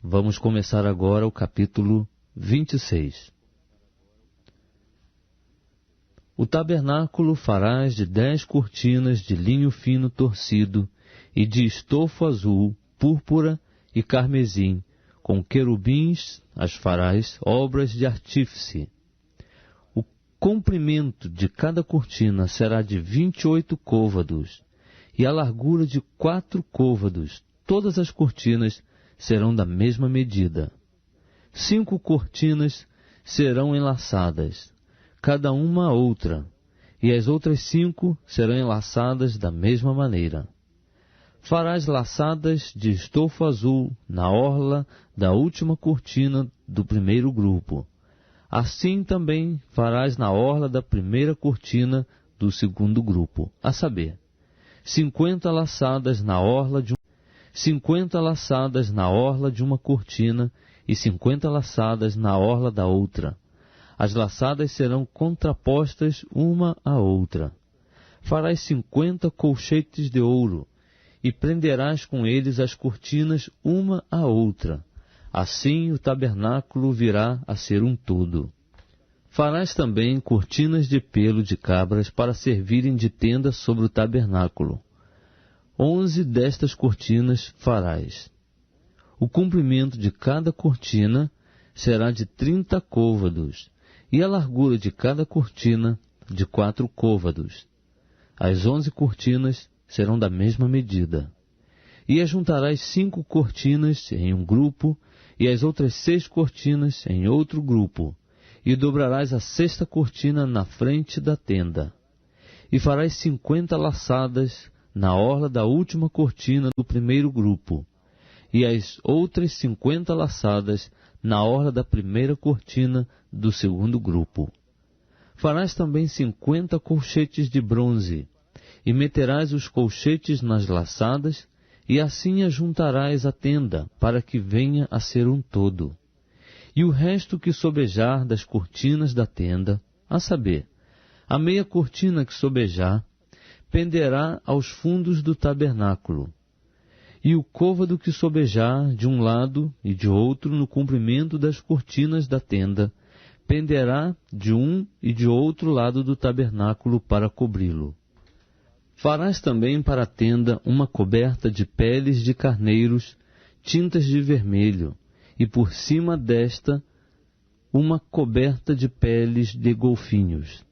Vamos começar agora o capítulo 26. O tabernáculo farás de 10 cortinas de linho fino torcido e de estofo azul, púrpura e carmesim, com querubins as farás obras de artífice. O comprimento de cada cortina será de 28 côvados, e a largura de 4 côvados. Todas as cortinas serão da mesma medida. 5 cortinas serão enlaçadas, cada uma a outra, e as outras 5 serão enlaçadas da mesma maneira. Farás laçadas de estofo azul na orla da última cortina do primeiro grupo. Assim também farás na orla da primeira cortina do segundo grupo, a saber, 50 laçadas na orla de 50 laçadas na orla de uma cortina e 50 laçadas na orla da outra. As laçadas serão contrapostas uma à outra. Farás 50 colchetes de ouro e prenderás com eles as cortinas uma à outra. Assim o tabernáculo virá a ser um todo. Farás também cortinas de pelo de cabras para servirem de tenda sobre o tabernáculo. 11 destas cortinas farás. O comprimento de cada cortina será de 30 côvados, e a largura de cada cortina de 4 côvados. As 11 cortinas serão da mesma medida. E ajuntarás 5 cortinas em um grupo, e as outras 6 cortinas em outro grupo, e dobrarás a 6ª cortina na frente da tenda. E farás 50 laçadas na orla da última cortina do primeiro grupo, e as outras 50 laçadas na orla da primeira cortina do segundo grupo. Farás também 50 colchetes de bronze, e meterás os colchetes nas laçadas, e assim ajuntarás a tenda, para que venha a ser um todo. E o resto que sobejar das cortinas da tenda, a saber, a meia cortina que sobejar, penderá aos fundos do tabernáculo. E o côvado que sobejar de um lado e de outro no comprimento das cortinas da tenda, penderá de um e de outro lado do tabernáculo para cobri-lo. Farás também para a tenda uma coberta de peles de carneiros, tintas de vermelho, e por cima desta uma coberta de peles de golfinhos.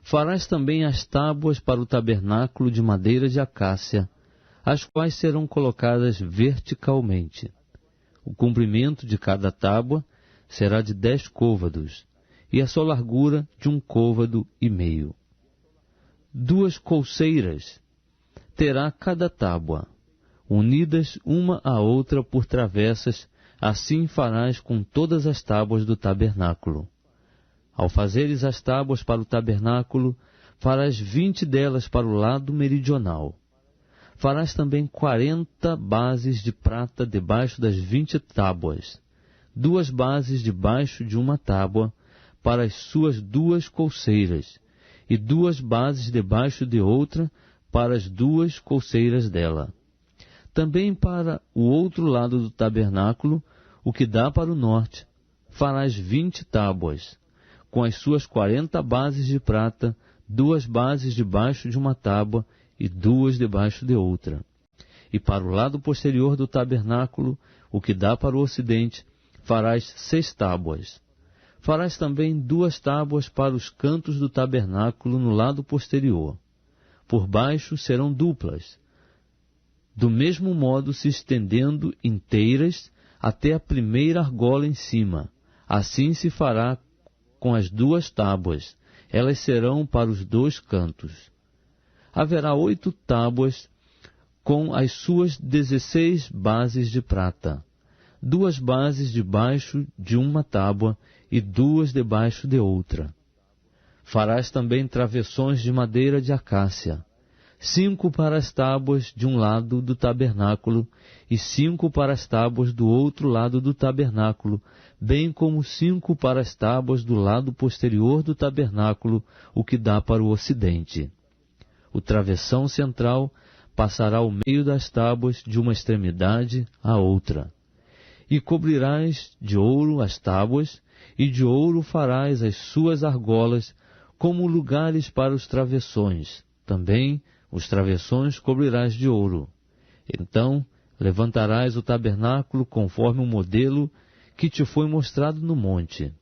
Farás também as tábuas para o tabernáculo de madeira de acácia, as quais serão colocadas verticalmente. O comprimento de cada tábua será de 10 côvados, e a sua largura de 1,5 côvado. 2 colcheiras terá cada tábua, unidas uma à outra por travessas, assim farás com todas as tábuas do tabernáculo. Ao fazeres as tábuas para o tabernáculo, farás 20 delas para o lado meridional. Farás também 40 bases de prata debaixo das 20 tábuas, 2 bases debaixo de uma tábua para as suas 2 colcheiras, e 2 bases debaixo de outra para as 2 colcheiras dela. Também para o outro lado do tabernáculo, o que dá para o norte, farás 20 tábuas, com as suas 40 bases de prata, 2 bases debaixo de uma tábua e 2 debaixo de outra. E para o lado posterior do tabernáculo, o que dá para o ocidente, farás 6 tábuas. Farás também 2 tábuas para os cantos do tabernáculo no lado posterior. Por baixo serão duplas, do mesmo modo se estendendo inteiras até a primeira argola em cima. Assim se fará com as 2 tábuas, elas serão para os 2 cantos. Haverá 8 tábuas com as suas 16 bases de prata, 2 bases debaixo de uma tábua e 2 debaixo de outra. Farás também travessões de madeira de acácia, 5 para as tábuas de um lado do tabernáculo e 5 para as tábuas do outro lado do tabernáculo, bem como 5 para as tábuas do lado posterior do tabernáculo, o que dá para o ocidente. O travessão central passará ao meio das tábuas de uma extremidade à outra. E cobrirás de ouro as tábuas, e de ouro farás as suas argolas, como lugares para os travessões. Também os travessões cobrirás de ouro. Então levantarás o tabernáculo conforme o modelo que te foi mostrado no monte.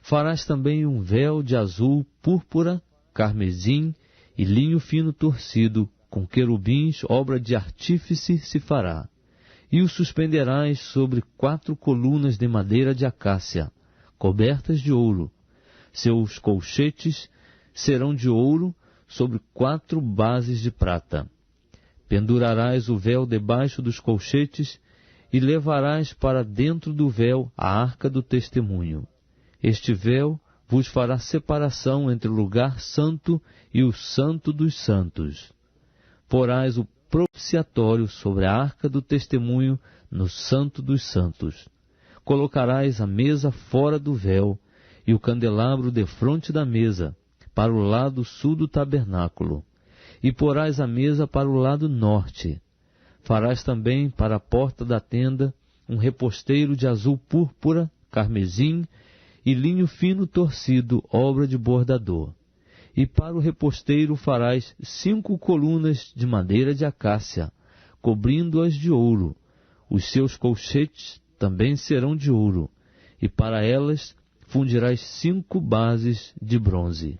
Farás também um véu de azul, púrpura, carmesim e linho fino torcido, com querubins, obra de artífice se fará. E o suspenderás sobre 4 colunas de madeira de acácia, cobertas de ouro. Seus colchetes serão de ouro sobre 4 bases de prata. Pendurarás o véu debaixo dos colchetes e levarás para dentro do véu a arca do testemunho. Este véu vos fará separação entre o lugar santo e o santo dos santos. Porás o propiciatório sobre a arca do testemunho no santo dos santos. Colocarás a mesa fora do véu e o candelabro defronte da mesa, para o lado sul do tabernáculo. E porás a mesa para o lado norte. Farás também para a porta da tenda um reposteiro de azul púrpura, carmesim e linho fino torcido, obra de bordador. E para o reposteiro farás 5 colunas de madeira de acácia, cobrindo-as de ouro. Os seus colchetes também serão de ouro, e para elas fundirás 5 bases de bronze.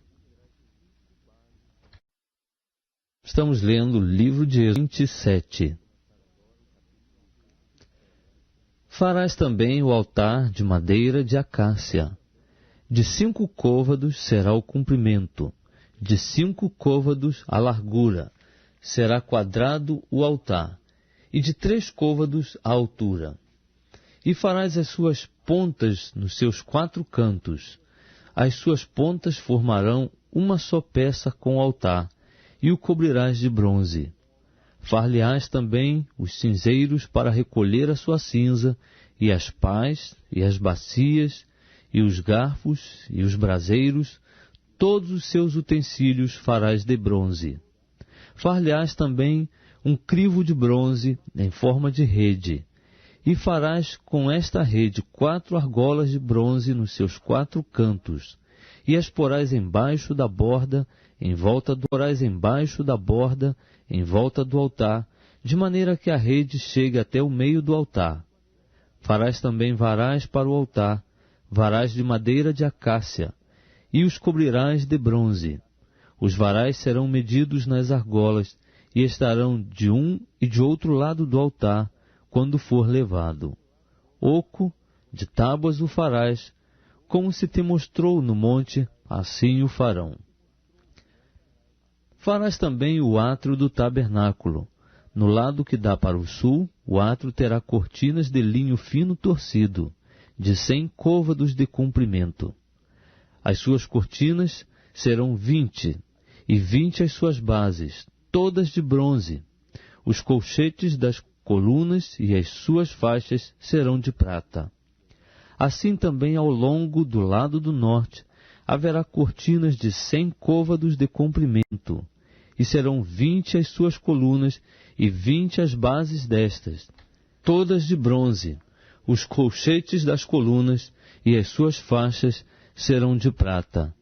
Estamos lendo o livro de Êxodo 27. Farás também o altar de madeira de acácia. De 5 côvados será o comprimento, de 5 côvados a largura, será quadrado o altar, e de 3 côvados a altura. E farás as suas pontas nos seus 4 cantos. As suas pontas formarão uma só peça com o altar, e o cobrirás de bronze. Far-lhe-ás também os cinzeiros para recolher a sua cinza, e as pás, e as bacias, e os garfos, e os braseiros, todos os seus utensílios farás de bronze. Far-lhe-ás também um crivo de bronze em forma de rede, e farás com esta rede 4 argolas de bronze nos seus 4 cantos, e as porás embaixo da borda, em volta do altar, de maneira que a rede chegue até o meio do altar. Farás também varais para o altar, varais de madeira de acácia, e os cobrirás de bronze. Os varais serão medidos nas argolas, e estarão de um e de outro lado do altar, quando for levado. Oco, de tábuas o farás, como se te mostrou no monte, assim o farão. Farás também o átrio do tabernáculo. No lado que dá para o sul, o átrio terá cortinas de linho fino torcido, de 100 côvados de comprimento. As suas cortinas serão 20, e 20 as suas bases, todas de bronze. Os colchetes das colunas e as suas faixas serão de prata. Assim também ao longo do lado do norte haverá cortinas de 100 côvados de comprimento, e serão 20 as suas colunas e 20 as bases destas, todas de bronze. Os colchetes das colunas e as suas faixas serão de prata.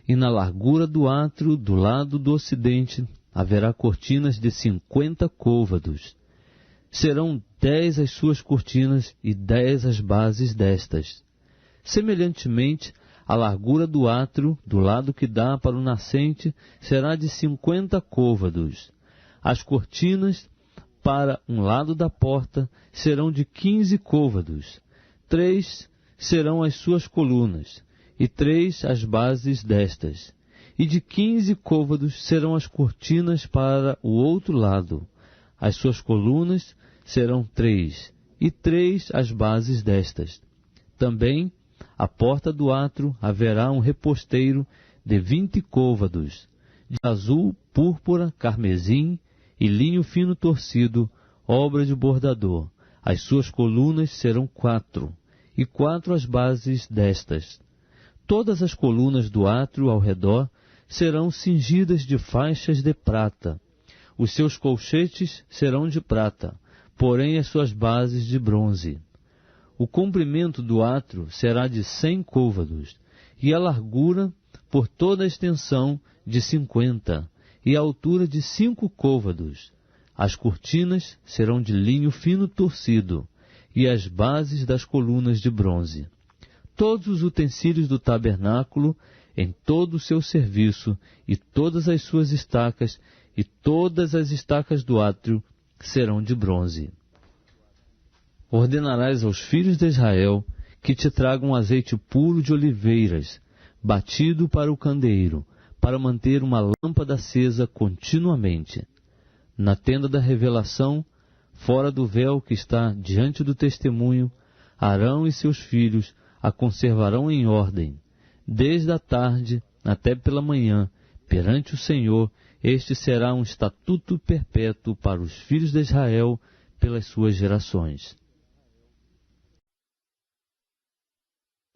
E na largura do átrio, do lado do ocidente, haverá cortinas de 50 côvados. Serão 10 as suas cortinas e 10 as bases destas. Semelhantemente, a largura do átrio, do lado que dá para o nascente, será de 50 côvados. As cortinas para um lado da porta serão de 15 côvados. 3 serão as suas colunas, e 3 as bases destas. E de 15 côvados serão as cortinas para o outro lado. As suas colunas serão 3, e 3 as bases destas. Também, à porta do átrio haverá um reposteiro de 20 côvados, de azul, púrpura, carmesim e linho fino torcido, obra de bordador. As suas colunas serão 4, e 4 as bases destas. Todas as colunas do átrio ao redor serão cingidas de faixas de prata. Os seus colchetes serão de prata, porém as suas bases de bronze. O comprimento do átrio será de 100 côvados, e a largura por toda a extensão de 50, e a altura de 5 côvados. As cortinas serão de linho fino torcido, e as bases das colunas de bronze. Todos os utensílios do tabernáculo, em todo o seu serviço, e todas as suas estacas, e todas as estacas do átrio, serão de bronze. Ordenarás aos filhos de Israel que te tragam azeite puro de oliveiras, batido para o candeeiro, para manter uma lâmpada acesa continuamente. Na tenda da revelação, fora do véu que está diante do testemunho, Arão e seus filhos a conservarão em ordem, desde a tarde até pela manhã, perante o Senhor. Este será um estatuto perpétuo para os filhos de Israel pelas suas gerações.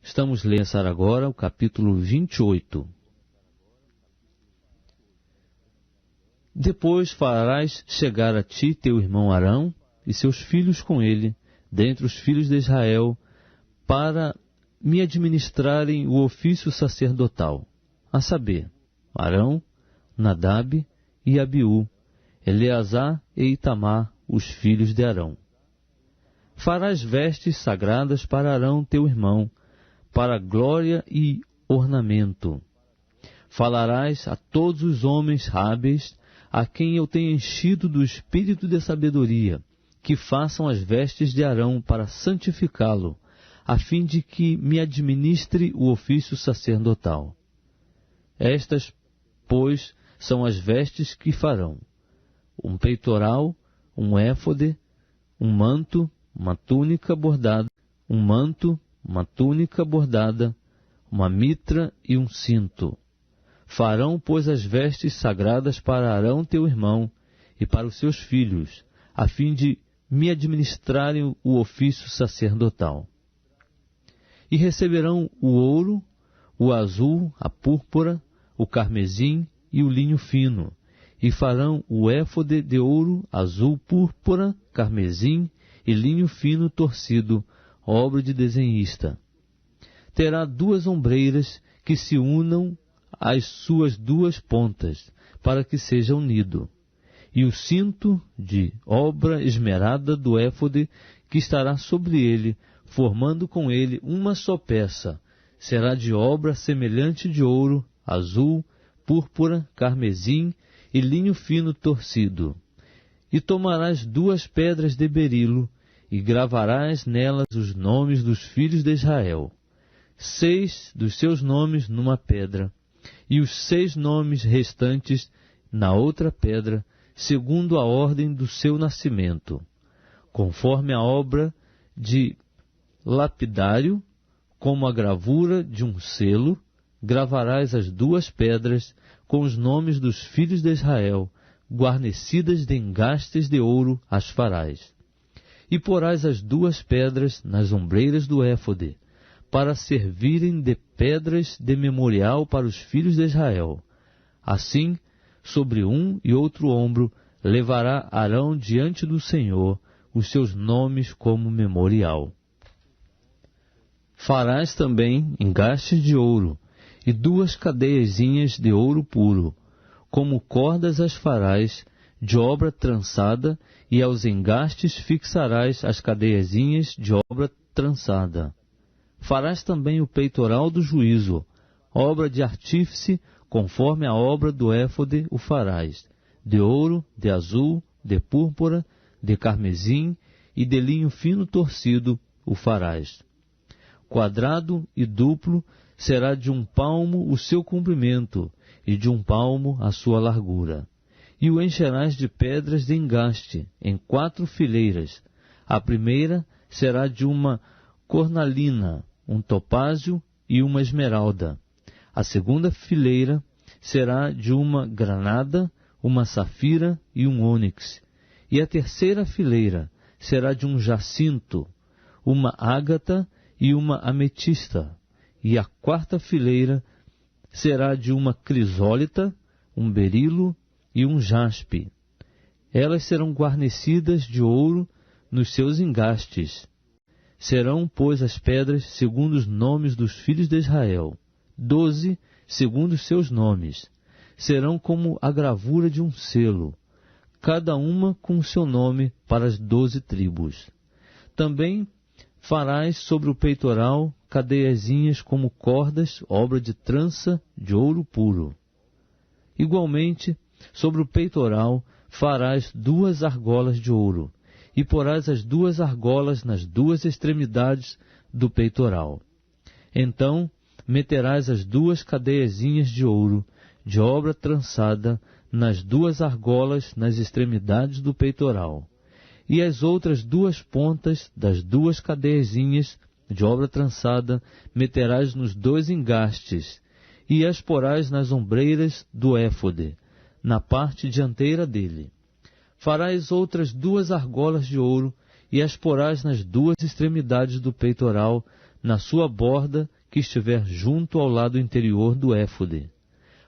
Estamos lendo agora o capítulo 28. Depois farás chegar a ti teu irmão Arão e seus filhos com ele, dentre os filhos de Israel, para me administrarem o ofício sacerdotal, a saber, Arão, Nadab e Abiú, Eleazar e Itamar, os filhos de Arão. Farás vestes sagradas para Arão teu irmão, para glória e ornamento. Falarás a todos os homens hábeis, a quem eu tenho enchido do espírito de sabedoria, que façam as vestes de Arão para santificá-lo, a fim de que me administre o ofício sacerdotal. Estas, pois, são as vestes que farão: um peitoral, um éfode, um manto, uma túnica bordada, uma mitra e um cinto. Farão, pois, as vestes sagradas para Arão teu irmão e para os seus filhos, a fim de me administrarem o ofício sacerdotal. E receberão o ouro, o azul, a púrpura, o carmesim e o linho fino, e farão o éfode de ouro, azul, púrpura, carmesim e linho fino torcido, obra de desenhista. Terá 2 ombreiras que se unam às suas 2 pontas, para que seja unido. E o cinto de obra esmerada do éfode que estará sobre ele, formando com ele uma só peça, será de obra semelhante de ouro, azul, púrpura, carmesim e linho fino torcido. E tomarás 2 pedras de berilo, e gravarás nelas os nomes dos filhos de Israel, 6 dos seus nomes numa pedra, e os 6 nomes restantes na outra pedra, segundo a ordem do seu nascimento. Conforme a obra de lapidário, como a gravura de um selo, gravarás as 2 pedras com os nomes dos filhos de Israel, guarnecidas de engastes de ouro as farás. E porás as 2 pedras nas ombreiras do éfode, para servirem de pedras de memorial para os filhos de Israel. Assim, sobre um e outro ombro, levará Arão diante do Senhor os seus nomes como memorial. Farás também engastes de ouro, e 2 cadeiazinhas de ouro puro, como cordas as farás, de obra trançada, e aos engastes fixarás as cadeiazinhas de obra trançada. Farás também o peitoral do juízo, obra de artífice, conforme a obra do éfode o farás, de ouro, de azul, de púrpura, de carmesim e de linho fino torcido o farás. Quadrado e duplo será de 1 palmo o seu comprimento, e de 1 palmo a sua largura. E o encherás de pedras de engaste, em 4 fileiras. A primeira será de uma cornalina, um topázio e uma esmeralda. A segunda fileira será de uma granada, uma safira e um ônix. E a terceira fileira será de um jacinto, uma ágata e uma ametista. E a 4ª fileira será de uma crisólita, um berilo e um jaspe. Elas serão guarnecidas de ouro nos seus engastes. Serão, pois, as pedras segundo os nomes dos filhos de Israel, 12 segundo os seus nomes. Serão como a gravura de um selo, cada uma com o seu nome para as 12 tribos. Também farás sobre o peitoral cadeiazinhas como cordas, obra de trança de ouro puro. Igualmente, sobre o peitoral farás 2 argolas de ouro, e porás as 2 argolas nas 2 extremidades do peitoral. Então meterás as 2 cadeiazinhas de ouro, de obra trançada, nas 2 argolas nas extremidades do peitoral, e as outras 2 pontas das 2 cadeiazinhas de obra trançada meterás nos 2 engastes, e as porás nas ombreiras do éfode, na parte dianteira dele. Farás outras 2 argolas de ouro, e as porás nas 2 extremidades do peitoral, na sua borda que estiver junto ao lado interior do éfode.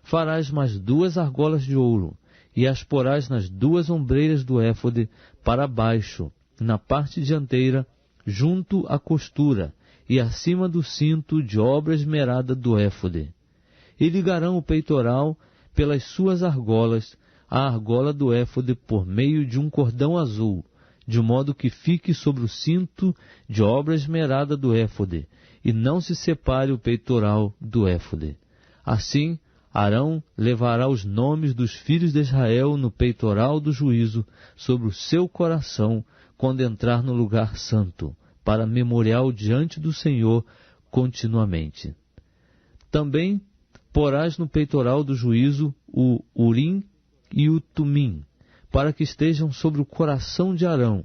Farás mais 2 argolas de ouro, e as porás nas 2 ombreiras do éfode para baixo, na parte dianteira, junto à costura, e acima do cinto de obra esmerada do éfode. E ligarão o peitoral pelas suas argolas, a argola do éfode por meio de um cordão azul, de modo que fique sobre o cinto de obra esmerada do éfode, e não se separe o peitoral do éfode. Assim, Arão levará os nomes dos filhos de Israel no peitoral do juízo sobre o seu coração, quando entrar no lugar santo, para memorial diante do Senhor continuamente. Também porás no peitoral do juízo o Urim e o Tumim, para que estejam sobre o coração de Arão,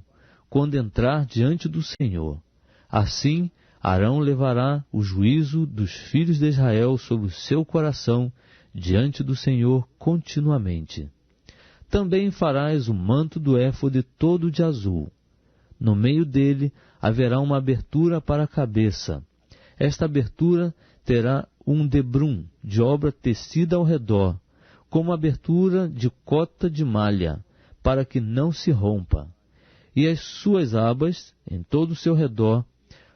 quando entrar diante do Senhor. Assim, Arão levará o juízo dos filhos de Israel sobre o seu coração, diante do Senhor continuamente. Também farás o manto do éfode todo de azul. No meio dele haverá uma abertura para a cabeça. Esta abertura terá um debrum de obra tecida ao redor, como abertura de cota de malha, para que não se rompa. E as suas abas, em todo o seu redor,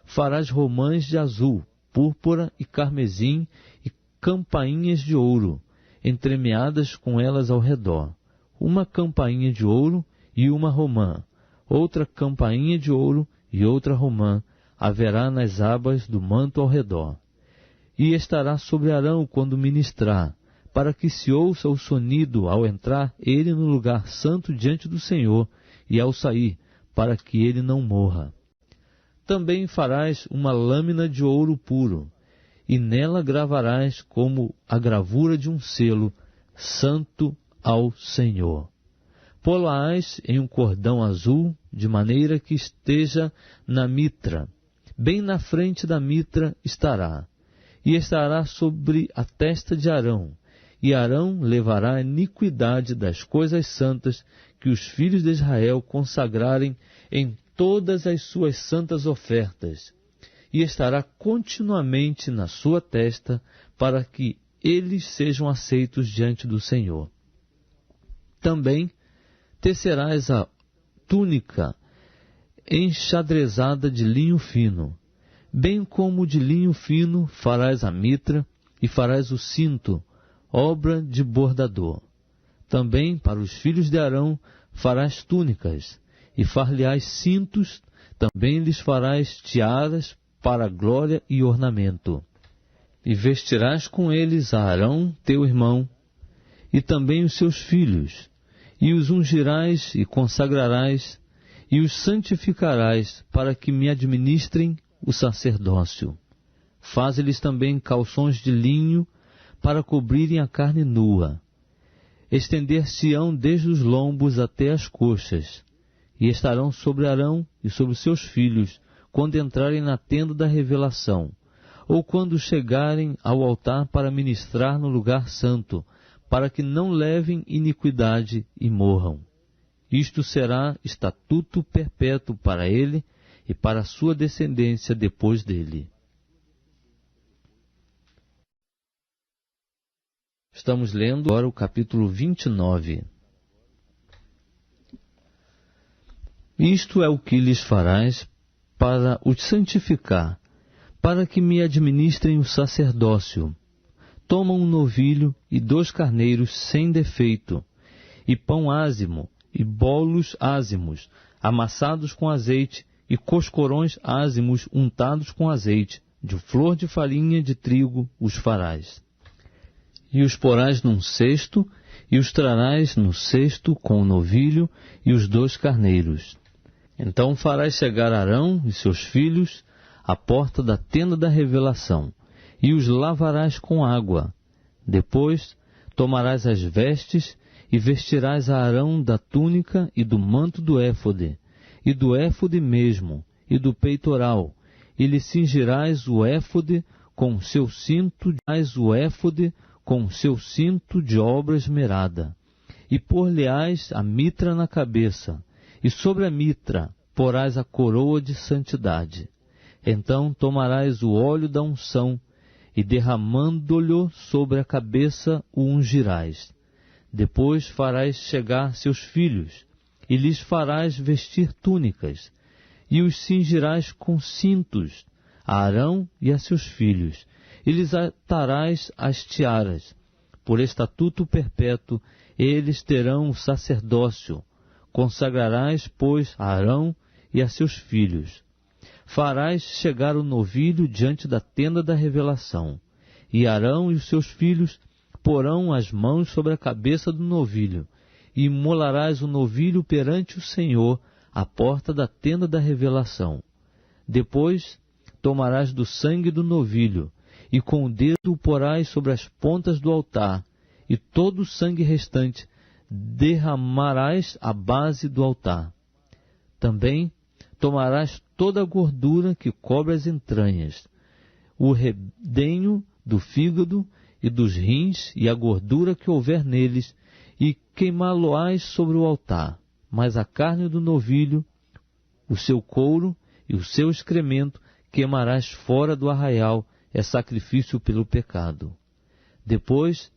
farás romãs de azul, púrpura e carmesim e campainhas de ouro, entremeadas com elas ao redor. Uma campainha de ouro e uma romã, outra campainha de ouro e outra romã, haverá nas abas do manto ao redor. E estará sobre Arão quando ministrar, para que se ouça o sonido ao entrar ele no lugar santo diante do Senhor, e ao sair, para que ele não morra. Também farás uma lâmina de ouro puro, e nela gravarás como a gravura de um selo, santo ao Senhor. Pô-la-ás em um cordão azul, de maneira que esteja na mitra. Bem na frente da mitra estará, e estará sobre a testa de Arão. E Arão levará a iniquidade das coisas santas que os filhos de Israel consagrarem em todas as suas santas ofertas, e estará continuamente na sua testa, para que eles sejam aceitos diante do Senhor. Também tecerás a túnica enxadrezada de linho fino, bem como de linho fino farás a mitra, e farás o cinto, obra de bordador. Também para os filhos de Arão farás túnicas, e far-lhe-ás cintos, também lhes farás tiaras para glória e ornamento. E vestirás com eles a Arão, teu irmão, e também os seus filhos, e os ungirás e consagrarás, e os santificarás, para que me administrem o sacerdócio. Faze-lhes também calções de linho, para cobrirem a carne nua. Estender-se-ão desde os lombos até as coxas, e estarão sobre Arão e sobre seus filhos, quando entrarem na tenda da revelação, ou quando chegarem ao altar para ministrar no lugar santo, para que não levem iniquidade e morram. Isto será estatuto perpétuo para ele e para a sua descendência depois dele. Estamos lendo agora o capítulo 29. Isto é o que lhes farás para os santificar, para que me administrem o sacerdócio. Toma um novilho e 2 carneiros sem defeito, e pão ázimo, e bolos ázimos, amassados com azeite, e coscorões ázimos untados com azeite, de flor de farinha de trigo os farás. E os porás num cesto, e os trarás no cesto com o novilho e os 2 carneiros. Então farás chegar Arão e seus filhos à porta da tenda da revelação, e os lavarás com água. Depois tomarás as vestes, e vestirás a Arão da túnica e do manto do éfode, e do éfode mesmo, e do peitoral, e lhe cingirás o éfode com seu cinto, de obra esmerada, e pôr-lhe-ás a mitra na cabeça, e sobre a mitra porás a coroa de santidade. Então tomarás o óleo da unção, e derramando-lhe sobre a cabeça o ungirás. Depois farás chegar seus filhos, e lhes farás vestir túnicas, e os cingirás com cintos, a Arão e a seus filhos, e lhes atarás as tiaras. Por estatuto perpétuo, eles terão o sacerdócio. Consagrarás, pois, a Arão e a seus filhos. Farás chegar o novilho diante da tenda da revelação, e Arão e os seus filhos porão as mãos sobre a cabeça do novilho, e imolarás o novilho perante o Senhor à porta da tenda da revelação. Depois tomarás do sangue do novilho, e com o dedo o porás sobre as pontas do altar, e todo o sangue restante derramarás à base do altar. Também tomarás toda a gordura que cobre as entranhas, o redenho do fígado e dos rins, e a gordura que houver neles, e queimá-lo-ás sobre o altar. Mas a carne do novilho, o seu couro e o seu excremento queimarás fora do arraial, é sacrifício pelo pecado. Depois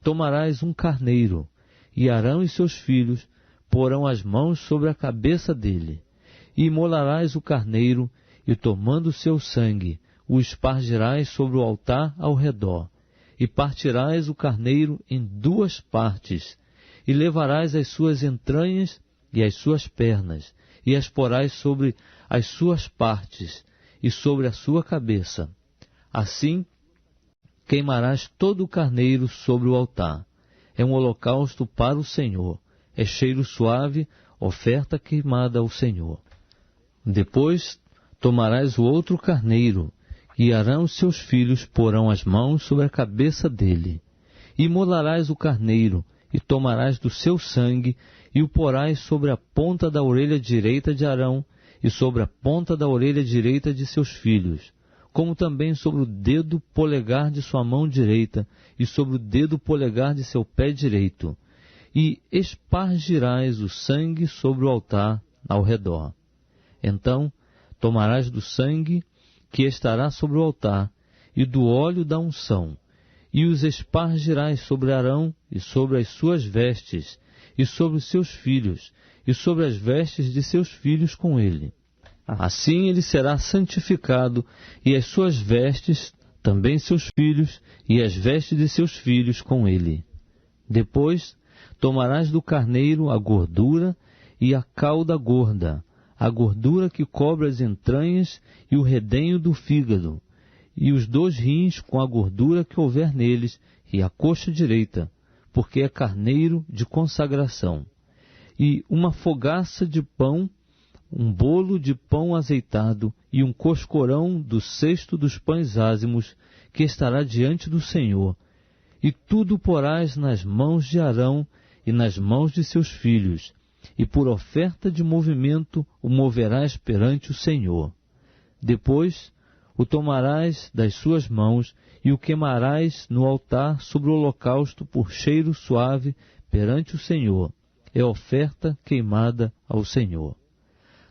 tomarás um carneiro, e Arão e seus filhos porão as mãos sobre a cabeça dele, e imolarás o carneiro, e tomando o seu sangue, o espargirás sobre o altar ao redor, e partirás o carneiro em 2 partes, e levarás as suas entranhas e as suas pernas, e as porás sobre as suas partes, e sobre a sua cabeça. Assim queimarás todo o carneiro sobre o altar. É um holocausto para o Senhor, é cheiro suave, oferta queimada ao Senhor. Depois tomarás o outro carneiro, e Arão e seus filhos porão as mãos sobre a cabeça dele. E imolarás o carneiro, e tomarás do seu sangue, e o porás sobre a ponta da orelha direita de Arão, e sobre a ponta da orelha direita de seus filhos, como também sobre o dedo polegar de sua mão direita, e sobre o dedo polegar de seu pé direito, e espargirás o sangue sobre o altar ao redor. Então tomarás do sangue que estará sobre o altar, e do óleo da unção, e os espargirás sobre Arão, e sobre as suas vestes, e sobre os seus filhos, e sobre as vestes de seus filhos com ele. Assim ele será santificado, e as suas vestes, também seus filhos, e as vestes de seus filhos com ele. Depois tomarás do carneiro a gordura e a cauda gorda, a gordura que cobre as entranhas e o redenho do fígado, e os 2 rins com a gordura que houver neles, e a coxa direita, porque é carneiro de consagração, e uma fogaça de pão, um bolo de pão azeitado, e um coscorão do cesto dos pães ázimos, que estará diante do Senhor. E tudo porás nas mãos de Arão e nas mãos de seus filhos, e por oferta de movimento o moverás perante o Senhor. Depois o tomarás das suas mãos e o queimarás no altar sobre o holocausto por cheiro suave perante o Senhor. É oferta queimada ao Senhor.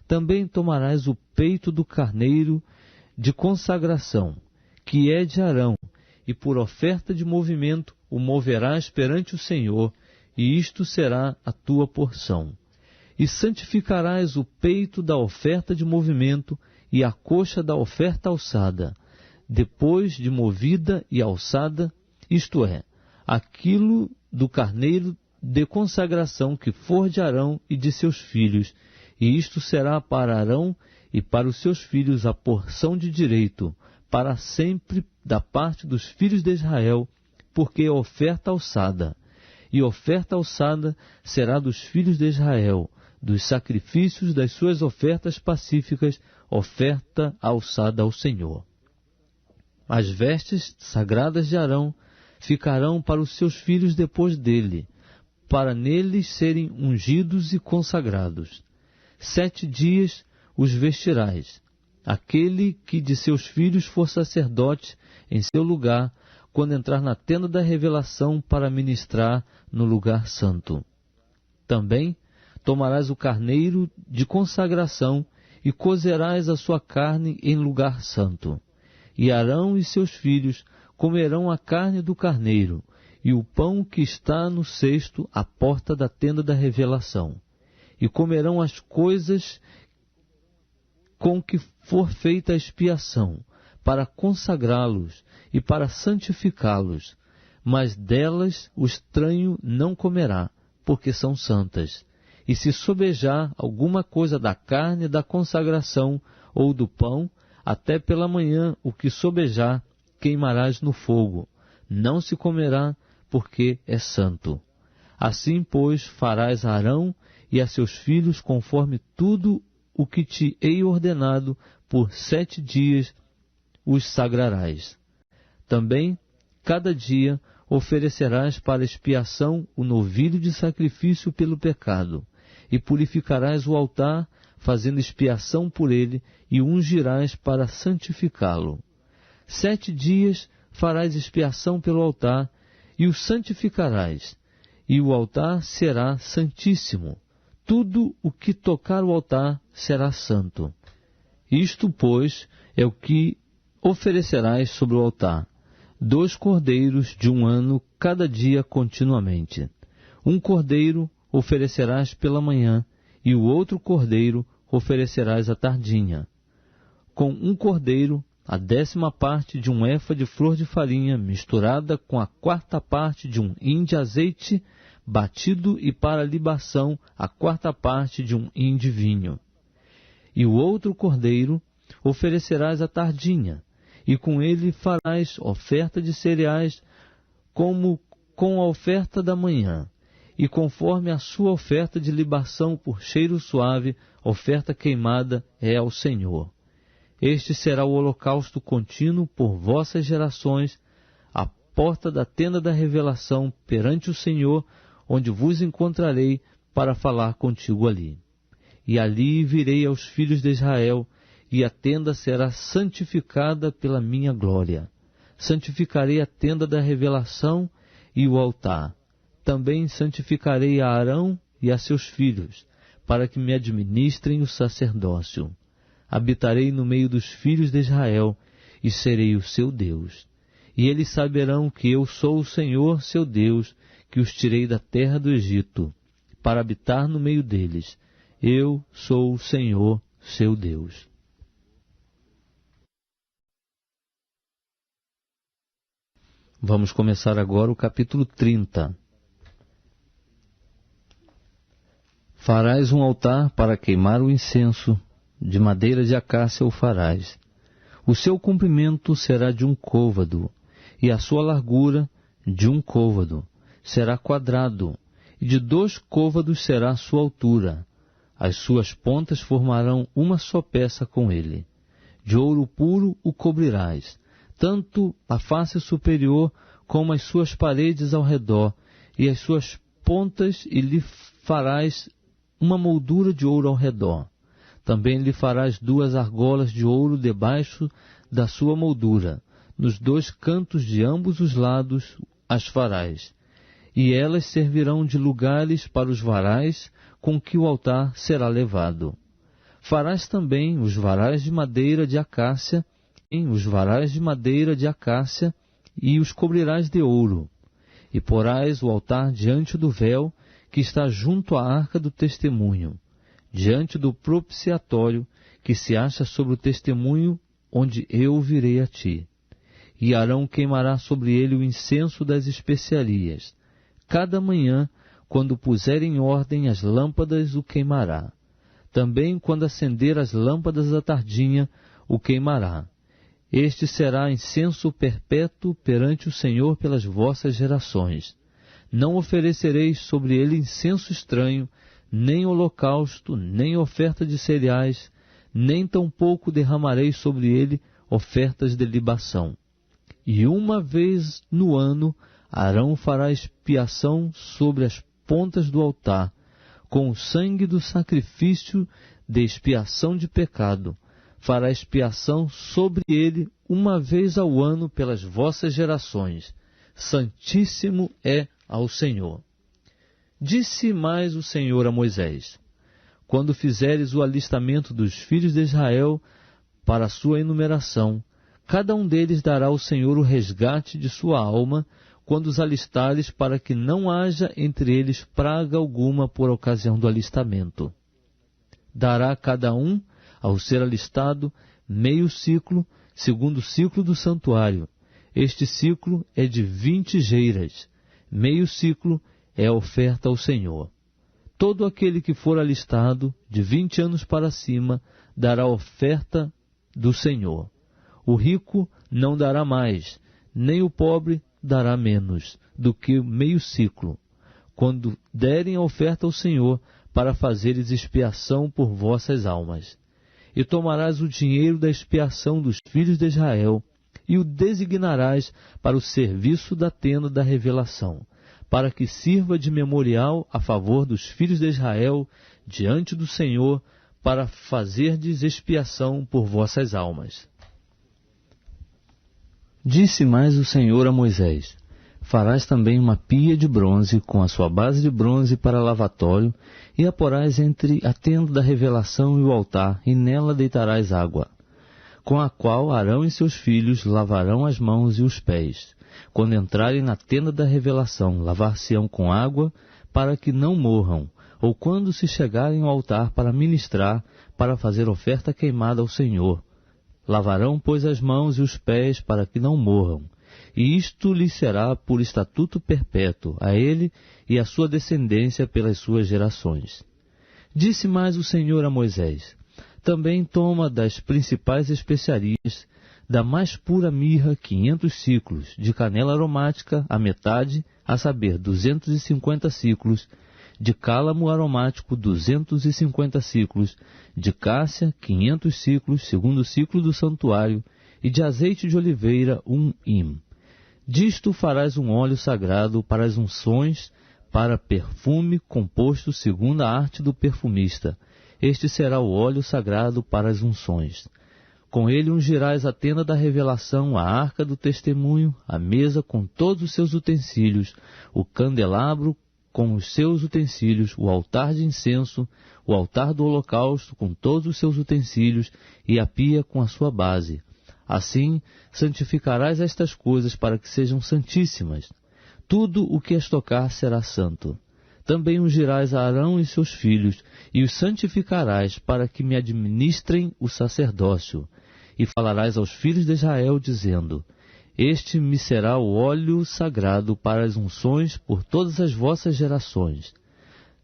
Também tomarás o peito do carneiro de consagração, que é de Arão, e por oferta de movimento o moverás perante o Senhor, e isto será a tua porção. E santificarás o peito da oferta de movimento, e a coxa da oferta alçada, depois de movida e alçada, isto é, aquilo do carneiro de consagração que for de Arão e de seus filhos, e isto será para Arão e para os seus filhos a porção de direito, para sempre da parte dos filhos de Israel, porque é oferta alçada. E oferta alçada será dos filhos de Israel, dos sacrifícios das suas ofertas pacíficas, oferta alçada ao Senhor. As vestes sagradas de Arão ficarão para os seus filhos depois dele, para neles serem ungidos e consagrados. 7 dias os vestirás. Aquele que de seus filhos for sacerdote em seu lugar, quando entrar na tenda da revelação para ministrar no lugar santo. Também tomarás o carneiro de consagração e cozerás a sua carne em lugar santo. E Arão e seus filhos comerão a carne do carneiro e o pão que está no cesto à porta da tenda da revelação. E comerão as coisas com que for feita a expiação, para consagrá-los e para santificá-los. Mas delas o estranho não comerá, porque são santas. E se sobejar alguma coisa da carne da consagração ou do pão, até pela manhã o que sobejar, queimarás no fogo. Não se comerá, porque é santo. Assim, pois, farás a Arão e a seus filhos conforme tudo o que te hei ordenado, por 7 dias os sagrarás. Também, cada dia, oferecerás para expiação o novilho de sacrifício pelo pecado, e purificarás o altar, fazendo expiação por ele, e ungirás para santificá-lo. 7 dias farás expiação pelo altar, e o santificarás, e o altar será santíssimo. Tudo o que tocar o altar será santo. Isto, pois, é o que oferecerás sobre o altar: 2 cordeiros de 1 ano cada dia continuamente. 1 cordeiro oferecerás pela manhã, e o outro cordeiro oferecerás à tardinha. Com 1 cordeiro, a 10ª parte de 1 efa de flor de farinha, misturada com a 4ª parte de 1 hin de azeite batido, e para libação a 4ª parte de 1 hin de vinho. E o outro cordeiro oferecerás à tardinha, e com ele farás oferta de cereais, como com a oferta da manhã, e conforme a sua oferta de libação por cheiro suave, oferta queimada é ao Senhor. Este será o holocausto contínuo por vossas gerações, à porta da tenda da revelação perante o Senhor, onde vos encontrarei para falar contigo ali. E ali virei aos filhos de Israel, e a tenda será santificada pela minha glória. Santificarei a tenda da revelação e o altar. Também santificarei a Arão e a seus filhos, para que me administrem o sacerdócio. Habitarei no meio dos filhos de Israel, e serei o seu Deus. E eles saberão que eu sou o Senhor, seu Deus, que os tirei da terra do Egito, para habitar no meio deles. Eu sou o Senhor, seu Deus. Vamos começar agora o capítulo 30. Farás um altar para queimar o incenso, de madeira de acácia o farás. O seu comprimento será de 1 côvado, e a sua largura de 1 côvado. Será quadrado, e de 2 côvados será a sua altura. As suas pontas formarão uma só peça com ele. De ouro puro o cobrirás, tanto a face superior como as suas paredes ao redor, e as suas pontas, e lhe farás uma moldura de ouro ao redor. Também lhe farás 2 argolas de ouro debaixo da sua moldura. Nos 2 cantos de ambos os lados as farás. E elas servirão de lugares para os varais com que o altar será levado. Farás também os varais de madeira de acácia, e os cobrirás de ouro. E porás o altar diante do véu que está junto à arca do testemunho, diante do propiciatório que se acha sobre o testemunho onde eu virei a ti. E Arão queimará sobre ele o incenso das especiarias. Cada manhã, quando puser em ordem as lâmpadas, o queimará. Também quando acender as lâmpadas da tardinha, o queimará. Este será incenso perpétuo perante o Senhor pelas vossas gerações. Não oferecereis sobre ele incenso estranho, nem holocausto, nem oferta de cereais, nem tampouco derramareis sobre ele ofertas de libação. E uma vez no ano, Arão fará expiação sobre as pontas do altar, com o sangue do sacrifício de expiação de pecado. Fará expiação sobre ele uma vez ao ano pelas vossas gerações. Santíssimo é ao Senhor. Disse mais o Senhor a Moisés: quando fizeres o alistamento dos filhos de Israel para a sua enumeração, cada um deles dará ao Senhor o resgate de sua alma, quando os alistares, para que não haja entre eles praga alguma por ocasião do alistamento. Dará cada um, ao ser alistado, meio ciclo, segundo o ciclo do santuário. Este ciclo é de 20 geiras. Meio ciclo é a oferta ao Senhor. Todo aquele que for alistado, de 20 anos para cima, dará oferta do Senhor. O rico não dará mais, nem o pobre dará menos do que meio ciclo, quando derem a oferta ao Senhor, para fazeres expiação por vossas almas. E tomarás o dinheiro da expiação dos filhos de Israel, e o designarás para o serviço da tenda da revelação, para que sirva de memorial a favor dos filhos de Israel diante do Senhor, para fazerdes expiação por vossas almas. Disse mais o Senhor a Moisés: farás também uma pia de bronze, com a sua base de bronze para lavatório, e a porás entre a tenda da revelação e o altar, e nela deitarás água, com a qual Arão e seus filhos lavarão as mãos e os pés. Quando entrarem na tenda da revelação, lavar-se-ão com água, para que não morram, ou quando se chegarem ao altar para ministrar, para fazer oferta queimada ao Senhor. Lavarão, pois, as mãos e os pés, para que não morram. E isto lhe será por estatuto perpétuo, a ele e à sua descendência pelas suas gerações. Disse mais o Senhor a Moisés: também toma das principais especiarias, da mais pura mirra 500 ciclos, de canela aromática a metade, a saber, 250 ciclos, de cálamo aromático 250 ciclos, de cássia 500 ciclos, segundo o ciclo do santuário, e de azeite de oliveira 1 hin. Disto farás um óleo sagrado para as unções, para perfume composto segundo a arte do perfumista. Este será o óleo sagrado para as unções. Com ele ungirás a tenda da revelação, a arca do testemunho, a mesa com todos os seus utensílios, o candelabro com os seus utensílios, o altar de incenso, o altar do holocausto com todos os seus utensílios e a pia com a sua base. Assim santificarás estas coisas para que sejam santíssimas. Tudo o que as tocar será santo. Também ungirás a Arão e seus filhos, e os santificarás para que me administrem o sacerdócio. E falarás aos filhos de Israel, dizendo: este me será o óleo sagrado para as unções por todas as vossas gerações.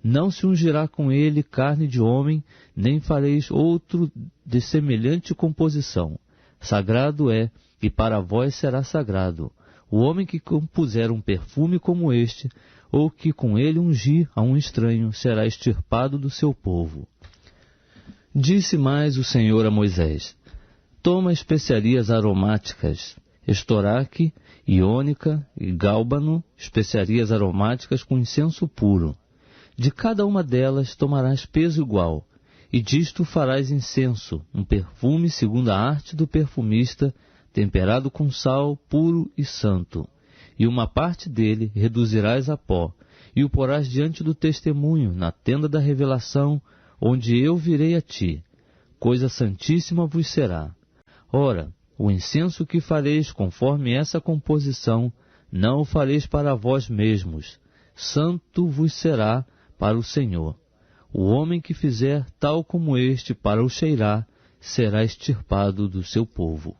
Não se ungirá com ele carne de homem, nem fareis outro de semelhante composição. Sagrado é, e para vós será sagrado. O homem que compuser um perfume como este, ou que com ele ungir a um estranho, será extirpado do seu povo. Disse mais o Senhor a Moisés: toma especiarias aromáticas, estoraque, iônica e gálbano, especiarias aromáticas com incenso puro. De cada uma delas tomarás peso igual, e disto farás incenso, um perfume segundo a arte do perfumista, temperado com sal, puro e santo. E uma parte dele reduzirás a pó, e o porás diante do testemunho, na tenda da revelação, onde eu virei a ti. Coisa santíssima vos será. Ora, o incenso que fareis conforme essa composição, não o fareis para vós mesmos. Santo vos será para o Senhor. O homem que fizer tal como este para o cheirar, será extirpado do seu povo.